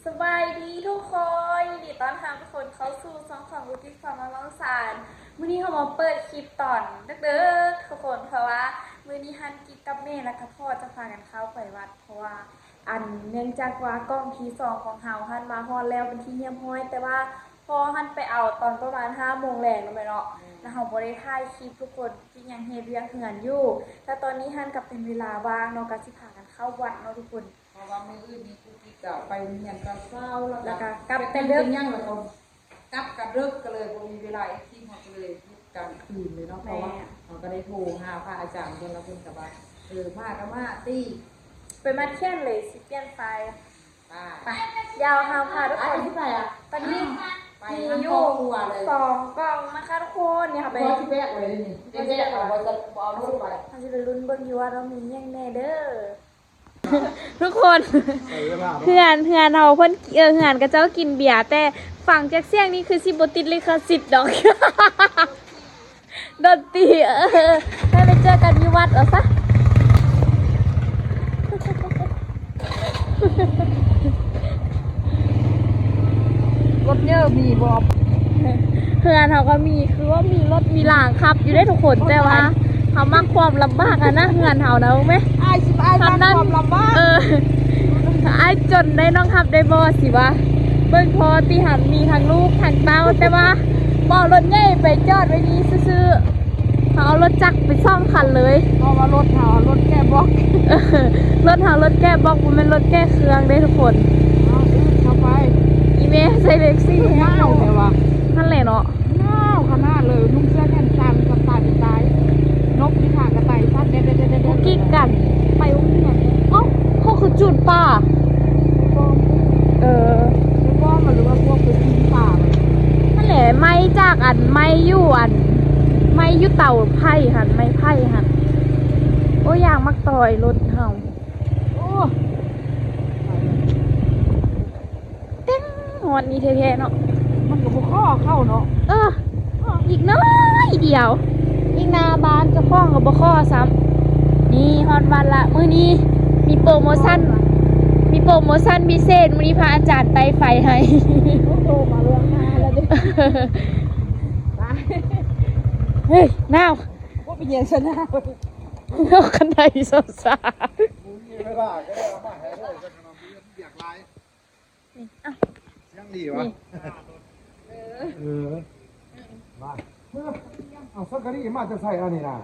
สบายดีทุกคนยินดีต้อนรับทุกคนเข้าสู่ช่องของวุฒิความมังสารมื้อนี้เขามาเปิดคลิปตอนเด็กๆทุกคนเพราะว่ามื้อนี้ฮันกินกับแม่และกับพ่อจะพากันเข้าไปวัดเพราะว่าเนื่องจากว่ากล้องที่2ของเฮาฮันมาฮอดแล้วเป็นที่เยี่ยมห้อยแต่ว่าพอฮันไปเอาตอนประมาณ5 โมงแรงนั่นแหละเนาะแล้วเฮาบ่ได้ถ่ายคลิปทุกคนที่ยังเฮ็ดเวียกเฮือนอยู่แต่ตอนนี้ฮันกับเป็นเวลาว่างเนาะก็สิพากันเข้าวัดเนาะทุกคนเพราะว่ามื้ออื่นนี้กูที่จะไปเรียนกับเช้าแล้วก็กลับแต่เลิกยังแล้วก็กลับกับเลิกก็เลยบ่มีเวลาอีกทีเขาก็เลยยุดกลางคืนเลยเนาะเพราะว่าเขาก็ได้โทรหาพระอาจารย์คนละคนกับว่ามาก็มาตี้ไปมัดแค่นเลยสิเปลี่ยนไฟไปยาวหาพาทุกคน ที่ไหนอ่ะตอนนี้ไปมีทั้ง อ ครอยู่บครัวเลย2 กล่องนะคะทุกคนเนี่ยค่ะไปที่แบกเลยนี่ที่แบกเอาจะเอารถไปมันจะไปลุ้นเบิ่งอยู่ว่าเรามียังแน่เด้อทุกคน เพื่อนเราเพิ่นเฮือนกับเจ้ากินเบียร์แต่ฝั่งแจ็คเสียงนี่คือสิบ่ติดลิขสิทธิ์ดอกดนตรีให้ไปเจอกันที่วัดเอาซะรถเยอะมีบ่เพื่อนเขาก็มีคือว่ามีรถมีหลางขับอยู่ได้ทุกคนแต่ว่าเขามักความลำบากอะนะเพื่อนเขานะรู้ไหมทำนั้นความลำบากไอ้จนได้น้องขับได้บ่สิวะเบิ่งพอที่หันมีทั้งลูกทั้งเต้าแต่ว่าบ่รถใหญ่ไปจอดไว้นี้ซื่อๆเขาเอารถจักรไปซ่อมคันเลยเพราะว่ารถเขารถแก้บล็อกรถแก้บล็อกมันเป็นรถแก้เครื่องได้ทุกคนเข้าไปอีเมใส่เล็กซี่หนาวแต่ว่านั่นแหละเนาะหนาวขนาดเลยนุ่งเสื้อแขนสั้นกับตาดีตายนกที่ขากระต่ายสั้นเด็ดกิ๊กกันไปอุ้มเนี่ยเอ้าเขาคือจุดป่าแล้วก็มันรู้ว่าพวกเป็นที่ป่านั่นแหละไม้จากไม้ยู่ไม้ยู่เต่าไผ่หันไม้ไผ่หันโอ้ยางมักต่อยรถเฮาโอ้เต้งหอนนี้แท้ๆเนาะมันก็บ่ข้อเข้าเนาะอีกน้อยเดียวอีกหน้าบ้านจะคล้องกับบ่ข้อซ้ำนี่ฮอนวันละมื้อนี้มีโปรโมชั่นพิเศษมื้อนี้พระอาจารย์ไต้ไฟให้โตมาเรื่องหน้าแล้วดิเฮ้ยน้าวว่าเป็นยังชนะนกกันไดสดสามีเวลาก็ได้เอามาให้ด้วยจะทำอยากไล่ยังดีวะมาเอาสักกะรีมาจะใส่อันนี้นะ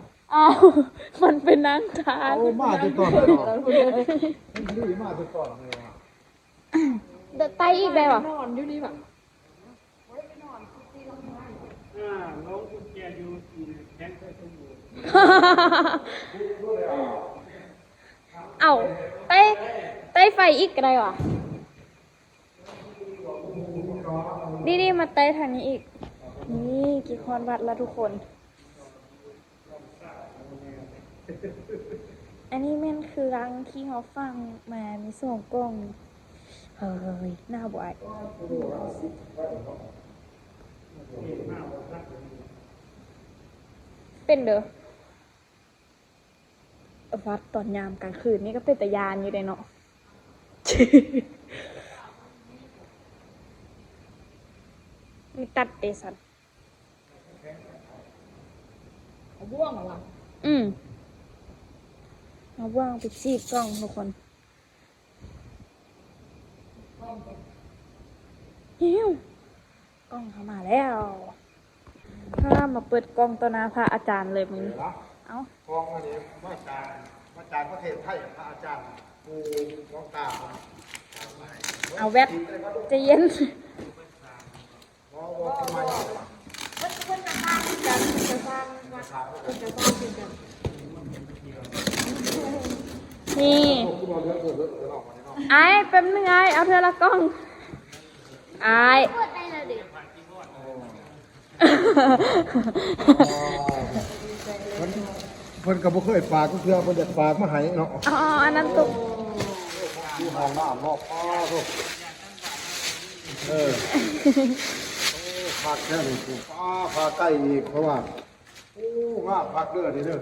มันเป็นนางทานมาจะก่อนเลยนี่มาจะก่อนเลยเดินไปอีกได้หรอนอนอยู่นี่แบบน้องคุณแกอยู่แข็งใจสมบูรณ์เอาไต้ไฟอีกได้หรอดีมาไต้ทางนี้อีกนี่กี่คอนวัดแล้วทุกคนอันนี้แม่นคือรังที่เขาฟังมามีส่งกล้องเฮ้ยหน้าบ่อยเป็นเด้อวัดตอนยามกลางคืนนี่ก็เป็นตะยานอยู่เลยเนาะมีตัดเดซันบ่วงเหรอวะเอาว่างไปซีกล้องทุกคนฮิวกล้องเข้ามาแล้วถ้ามาเปิดกล้องต่อหน้าพระอาจารย์เลยมึงเอากองอันนี้มาจากประเทศไทยพระอาจารย์ปูน้องตาเอาแวบจะเย็นทำไมนี่ไอ้แป๊บนึงไอ้เอาเธอละกล้องไอ้เพิ่นก็บ่เคยฝากก็คือเพิ่นจะฝากมาให้เนาะอันนั้นตุกดูห้องน้ำรอบลูกพักแค่นี้กูพาใกล้อีกเพราะว่าว่าพักเด้อเด้อ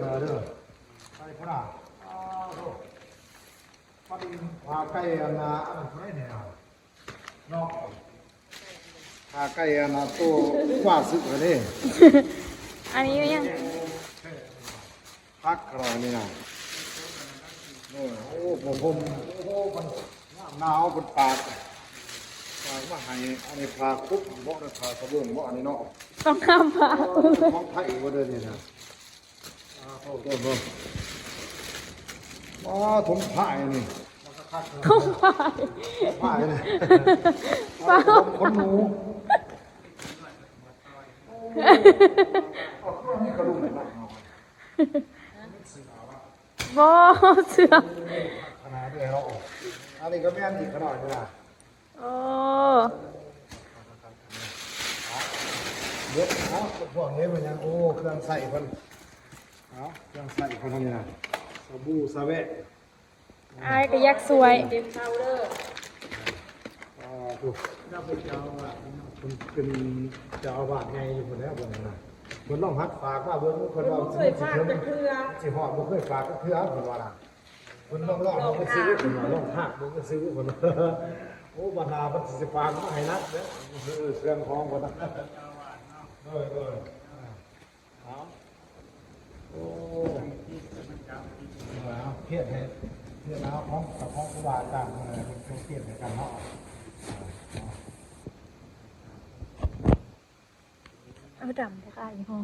ไปพระมันพาใกล้อันน่ะอันไรเนี่ย เนาะพาไก่อันน่ะตัวกว่าสึกเลยนี่ อันนี้ยัง พักกรอยนี่นะโอ้ผมโอ้มันหนาวเป็นปากมาให้อันนี้พาคุกบ่ได้พากระเบื้องบ่อันนี้เนาะ ต้องข้ามผ่า ของไทยบ่เด้อนี่นะโอ้โหอ๋อถุงผ้านี่ ต้องผ่า ผ้านี่ เปล่า คนหนูนี่กระดุมเนาะ บ่เสือ ขนาดด้วยเนาะอันนี้ก็แม่นอีกขนาดนึงนะ โอ้ เดี๋ยวเอาพวกนี้มันยังโอ้เครื่องใส่เพิ่นเอาเครื่องใส่เพิ่นนี่นะสบู่สะเวะ อายก็ยักสวย เด็กเช้าเด้อ ถูกเป็นเจ้าอาวาสไงอยู่คนแล้วคนนะคนต้องหัดฝากว่าเบิ่งคนว่า เคยพลาดจะเทือ สิฮอดบ่เคยฝากก็คือเอาคนว่าน่ะคนลองๆบ่ซื้อคนว่าลองหักบ่ก็ซื้อคนโอ้บรรดามันสิฝากมาให้นักเด้อเครื่องของคนน่ะเออเอาโอ้เครียดให้เครียดแล้วของครูบาอาจารย์เป็นเครียดในการเนาะ เอาดำได้ค่ะอีห้อ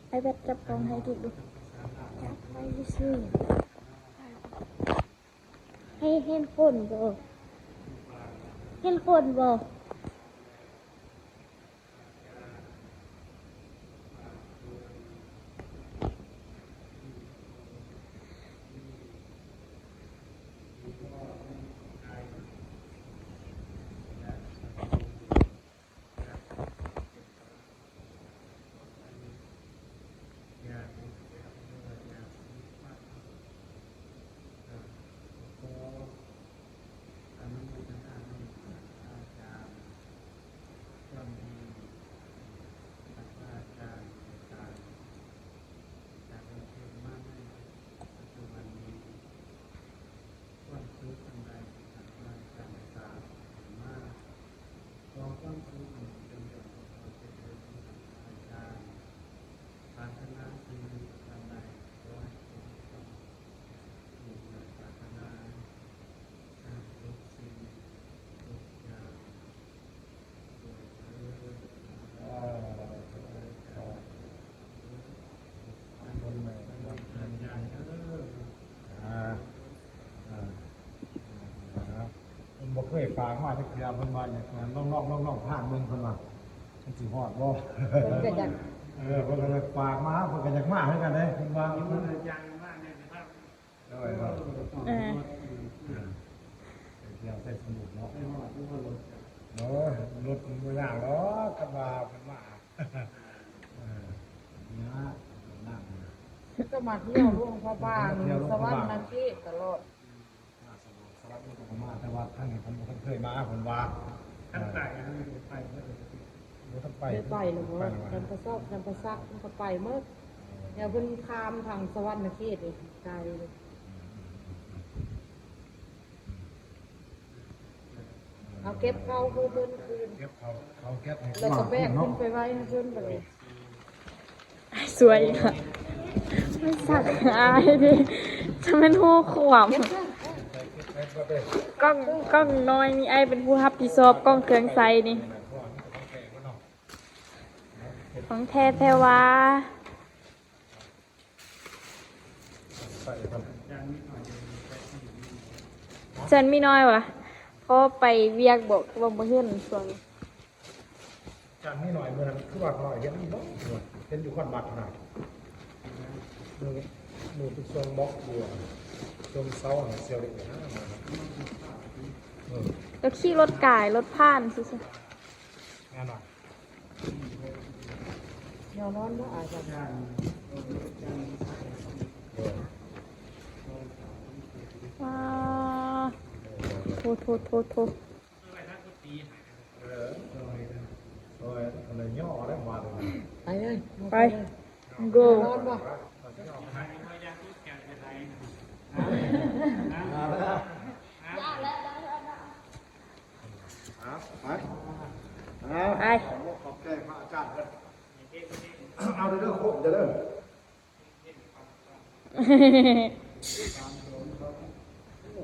ไอ้แบตจับกล้องให้ดูจับไปซื้อให้เห็นคนบ่เห็นคนบ่บ่เคยฝากมาจักเทื่อเพิ่นว่าอย่างนั้นน้องๆผ่านเบิ่งเพิ่นว่ามันสิฮอดบ่ เพิ่นก็อยาก เพิ่นก็เลยฝากมาเพิ่นก็อยากมาคือกันเด้เพิ่นว่าเพิ่นยังมาเนี่ยครับเด้อเดี๋ยวใส่สมุดเนาะเนาะรถมันบ่ยากหรอกกับว่าเพิ่นมานะนั่ง ก็มาเที่ยวร่วงพ่อบ้านสวรรค์นันที่ตลอด สวัสดีครับมาแต่ว่าท่านผมบ่เคยมาผมว่าท่านไปบ่ทันไป ไปไปหรือว่าจำประสอบจำประซักมันก็ไปเมื่อเดี๋ยวเพิ่นข้ามทางสวรรค์เขตเลยไกลเลยเอาเก็บเข้าเพิ่นคืน เก็บเขาเก็บให้ แล้วก็แบกขึ้นไปไว้ให้เพิ่นไปเลย สวยค่ะไม่สักอายดิจะเป็นหูขวามกล้องน้อยนี่ไอเป็นผู้รับผิดชอบกล้องเครื่องใสนี่ของแท้แท้ว่าฉันมีน้อยวะเขาไปเวียกบอกว่าบ่เห็นส่วน จานนี้หน่อยเมื่อนั้นคือว่าหน่อยเห็นบ่เห็นอยู่คนบัตรน่ะมือเป็นทรงบล็อกบัวทรงเสาเสียวเด็กนะมา แล้วขี่รถกายรถผ่านสิ งานหน่อย เดี๋ยวนอนบ่อาจจะ ว้าโท ไปเลย ไป go นอนบ่ ไป ไป ขอบใจพระอาจารย์เลยเอาเด้อโคกเด้อ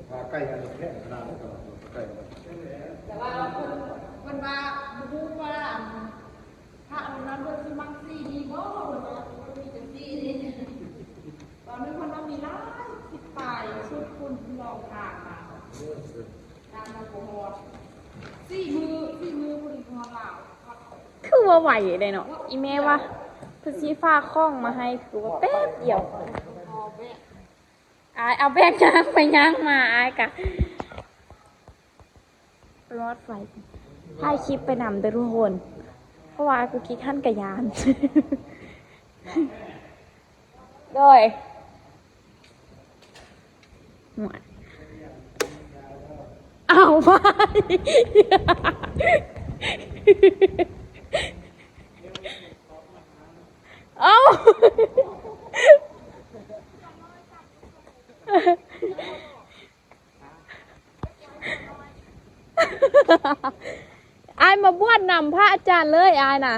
พาใกล้กันแค่ขนาดนี้ก็ใกล้กัน แต่ว่าคนว่าบูว่าพระองค์นั้นเพิ่นสิมักซี่ดีบ่เพิ่นว่ามีจังซี่นี่ตอนนี้เพิ่นว่ามีหลายสิบปลายชุดคุณลองทางมาทางมาโกฮอด4 มือบ่ได้ฮอดลาว คือว่าไหวเลยเนาะอีเมว่าเพื่อชี้ฟ้าคล้องมาให้คือว่าแป๊บเดียว พอแม่ อายเอาแบกย่างไปย่างมาอายกะรถไฟถ่ายคลิปไปนำเด้อทุกคน เพราะว่ากูคิดขั้นกะยาน โดยหมดเอาไป เอาอายมาบวชนำพระอาจารย์เลยอายน่ะ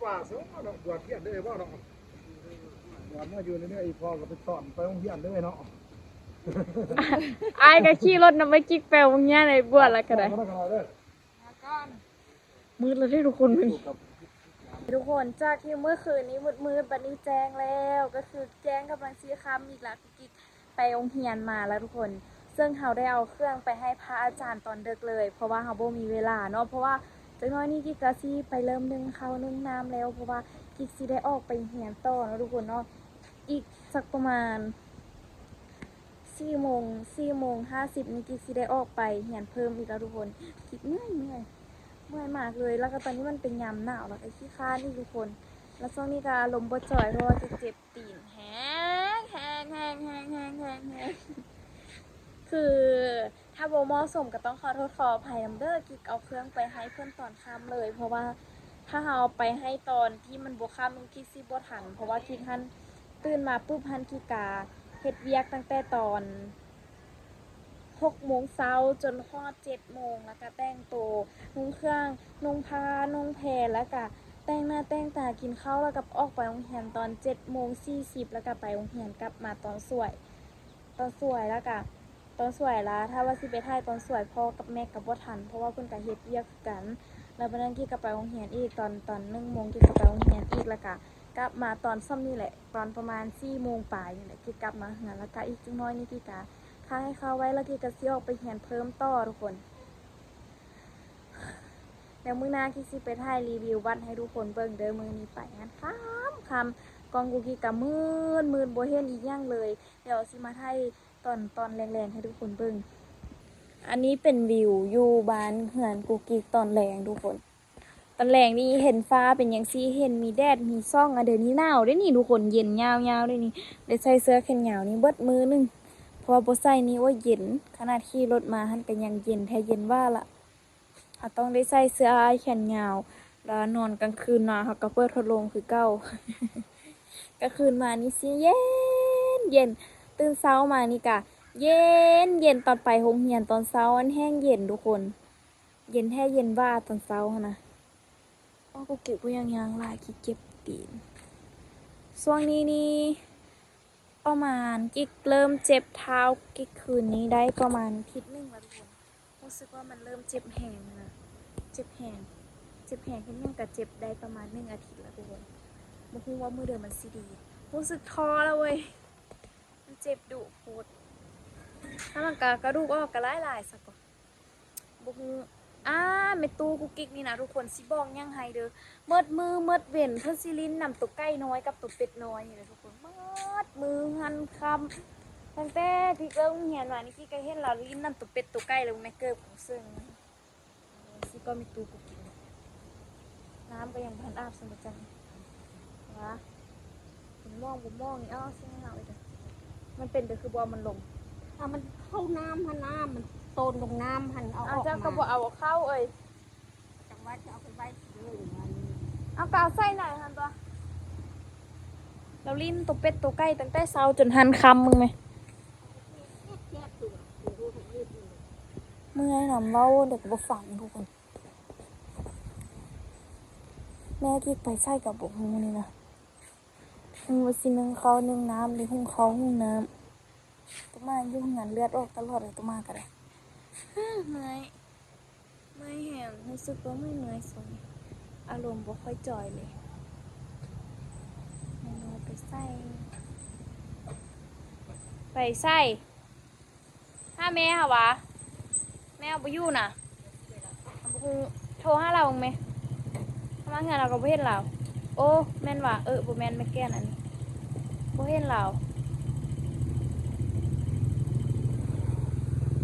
ว่าสมมติบวชเฮียนได้บ่เนาะบวชมาอยู่ในนี้อีพ่อก็ไปสอนไปโรงเรียนได้เนาะ อายก็ขี่รถนำไปจิกแปลวเงี้ยในบวชแล้วก็ได้ มืดแล้วที่ทุกคนมันทุกคนจากที่เมื่อคืนนี้มืดบัดนี้แจ้งแล้วก็คือแจ้งกำลังซีคำอีกแล้วกิ๊กไปองเฮียนมาแล้วทุกคน ซึ่งเขาได้เอาเครื่องไปให้พระอาจารย์ตอนดึกเลย เพราะว่าเขาบ่มีเวลาเนาะเพราะว่าจังน้อยนี่กิ๊กก็สิไปเริ่มนึ่งข้าวนึ่งน้ำแล้วเพราะว่ากิ๊กสิได้ออกไปเฮียนต่อเนาะทุกคนเนาะอีกสักประมาณ4 โมง 50นี่กิ๊กสิได้ออกไปเฮียนเพิ่มอีกแล้วทุกคนกิ๊กเมื่อยมากเลยแล้วก็ตอนนี้มันเป็นยามหนาวแล้วก็ขี้ข้านนี่ทุกคนแล้วช่วงนี้ก็ลมบ่จ่อยเพราะว่าจะเจ็บตีนแฮงคือถ้าโบเหมาะสมก็ต้องขอโทษขออภัยนำเด้อกิ๊กเอาเครื่องไปให้เพื่อนตอนค่ำเลย เพราะว่าถ้าเอาไปให้ตอนที่มันบ่ค่ำมันกิ๊กสิบ่ทันเพราะว่ากิ๊กหันตื่นมาปุ๊บหันกิ๊กกาเฮ็ดเวียกตั้งแต่ตอน6 โมงเช้าจนฮอด7 โมงแล้วก็แต่งตัวนุ่งเครื่องนุ่งผ้านุ่งแพรแล้วก็แต่งหน้าแต่งตากินข้าวแล้วก็ออกไปโรงเรียนตอน7:40แล้วก็ไปโรงเรียนกลับมาตอนสวยแล้วก็ตอนสวยแล้วถ้าว่าสิไปถ่ายตอนสวยพ่อกับแม่ก็บ่ทันเพราะว่าเพิ่นก็เฮ็ดเวียกคือกันแล้วบัดนั้นกี้ก็ไปโรงเรียนอีกตอน1 โมงกี้ก็ไปโรงเรียนอีกแล้วก็กลับมาตอนซ้ำนี่แหละตอนประมาณ4 โมงปลายนี่แหละกี้กลับมาเฮือนแล้วก็อีกจังน้อยนี่กี้ก็ถ้าให้เขาไว้แล้วกี้ก็สิออกไปเรียนเพิ่มต่อทุกคนแล้วมื้อหน้ากี้สิไปถ่ายรีวิววัดให้ทุกคนเบิ่งเด้อมื้อนี้ไปงานค่ำกองกูกี้ก็มืดบ่เห็นอีกอย่างเลยเดี๋ยวสิมาถ่ายตอนแรงๆให้ทุกคนเบิ่งอันนี้เป็นวิวอยู่บ้านเฮือนกูกี้ตอนแรงทุกคนตอนแรงนี่เห็นฟ้าเป็นอย่างซี่เห็นมีแดดมีซ่องเดี๋ยวนี้หนาวได้นี่ทุกคนเย็นยาวๆได้นี่ได้ใส่เสื้อแขนยาวนี่เบิดมือนึงเพราะว่าบ่ใส่นี่ว่าเย็นขนาดขี่รถมาหันก็ยังเย็นแท้เย็นว่าละเขาต้องได้ใส่เสื้อแขนยาวแล้วนอนกลางคืนมาเขาก็เปิดพัดลมคือเก่า กลางคืนมานี่สิเย็นตื่นเช้ามานี่กะเย็นตอนไปโรงเรียนตอนเช้าอันแห้งเย็นทุกคนเย็นแท้เย็นว่าตอนเช้าหั่นนะอ้อกูเก็บกูยังลายขี้เก็บตีนช่วงนี้นี่ประมาณกิ๊กเริ่มเจ็บเท้ากิ๊กคืนนี้ได้ประมาณอาทิตย์นึงแล้วทุกคนรู้สึกว่ามันเริ่มเจ็บแหงนะเจ็บแหงนิดนึงแต่เจ็บได้ประมาณ1 อาทิตย์แล้วทุกคนบ่ฮู้ว่ามื้อเดือนมันสิดีรู้สึกท้อแล้วเว้ยมันเจ็บดุโคตรถ้ามันกระดูกออกก็หลายๆสักก่อนบ่ฮู้เมตูกูกิ๊กนี่นะทุกคนสิบอกยังให้เด้อเมิดมือเมิดเว้นเพิ่นสิลิ้นนำตัวไก่น้อยกับตัวเป็ดน้อยนี่แหละทุกคนเมิดมือหันคำตั้งแต่ที่เริ่มเรียนมานี่พี่ก็เห็นเราลิ้นนำตัวเป็ดตัวไก่แล้วแม่เกิบของซึ่งสิก็เมตูกูกิ๊กน้ำก็ยังพันอาบสมจังวะผมมองนี่อ้อซึ่งเราเลยมันเป็นแต่คือบอมันลงมันค เข้าน้ำหันน้ำมันโตนลงน้ำหันเอาอ เอา อก เจ้าก็บ่ มา เอาเข้าเอ้ย จังว่าจะเอาไปไว้เลยมัน เอากาวใส่หน่อยฮันตัวเราลิ้นตัวเป็ดตัวไก่ตั้งแต่เช้าจนหันคำมึงไหม แยกตัวดูให้ยืดเลย เมื่อยหนำเล่าเด็กบ่ฟังทุกคน แม่กิ๊กไปใส่กับบกฮูนี่นะมึงว่าสินึ่งเขานึ่งน้ำหรือหุงเขาหุงน้ำตัวมายุ่งงานเลือดออกตลอดเลยตัวมากันเลยเมื่อยแห้งรู้สึกว่าไม่เหนื่อยสงอารมณ์บ่ค่อยจอยเลยแม่น้อยไปใส่ถ้าแม่ค่ะวะแม่เอาไปอยู่น่ะเอาไปโทรหาเราบ้างไหมทำไมงานเราก็บ่เห็นเราโอ้แม่นว่ะบ่แม่นไม่แก้นอันนี้บ่เห็นเรา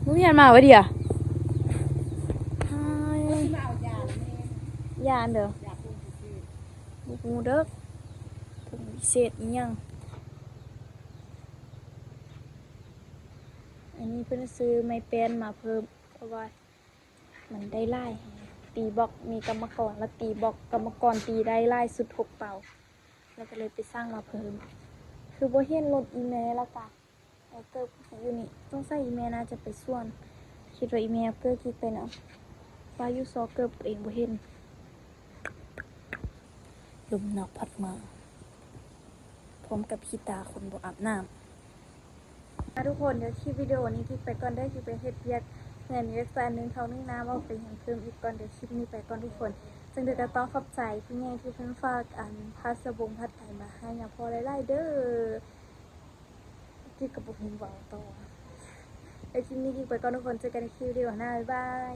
มึงยันมาวะเดียว มาเอายาแม่ ยานเด้อย าปูคือ บุกงูเด้อถุงพิเศษอีหยังอันนี้เพิ่นซื้อไม้แป้นมาเพิ่มเพราะว่ามันได้ไล่ตีบล็อกมีกรรมกรแล้วตีบล็อกกรรมกรตีได้ไล่สุด6เป่าแล้วก็เลยไปสร้างมาเพิ่มคือบ่เห็นรถอีเมลแล้วก็ไอ้เกิร์อยู่นี่ต้องใส่อีเมลน่าจะไปส่วนคิดว่าอีเมลเกิร์คิดไปเนาะว่าอยู่ซอเกิร์เองบ่เห็นลมหนาวพัดมาพร้อมกับขี้ตาคนบ่อาบน้ำทุกคนเดี๋ยวคลิปวิดีโอนี้ที่ไปก่อนได้ที่ไปเฮ็ดเวียกเงินเวียกแฟนนึงเขานึ่งน้ำเอาไปอย่างเพิ่มอีกก่อนเดี๋ยวคลิปนี้ไปก่อนทุกคนจึงเดี๋ยวจะต้องขอบใจพี่แม่ที่เพิ่นฝากพัสบงพัดไอมาให้นะพอไล่ๆเด้อที่กับบุกหินเบาต่อไอคลิปนี้ที่ไปก่อนทุกคนเจอกันในคลิปวิดีโอหน้าบ๊ายบาย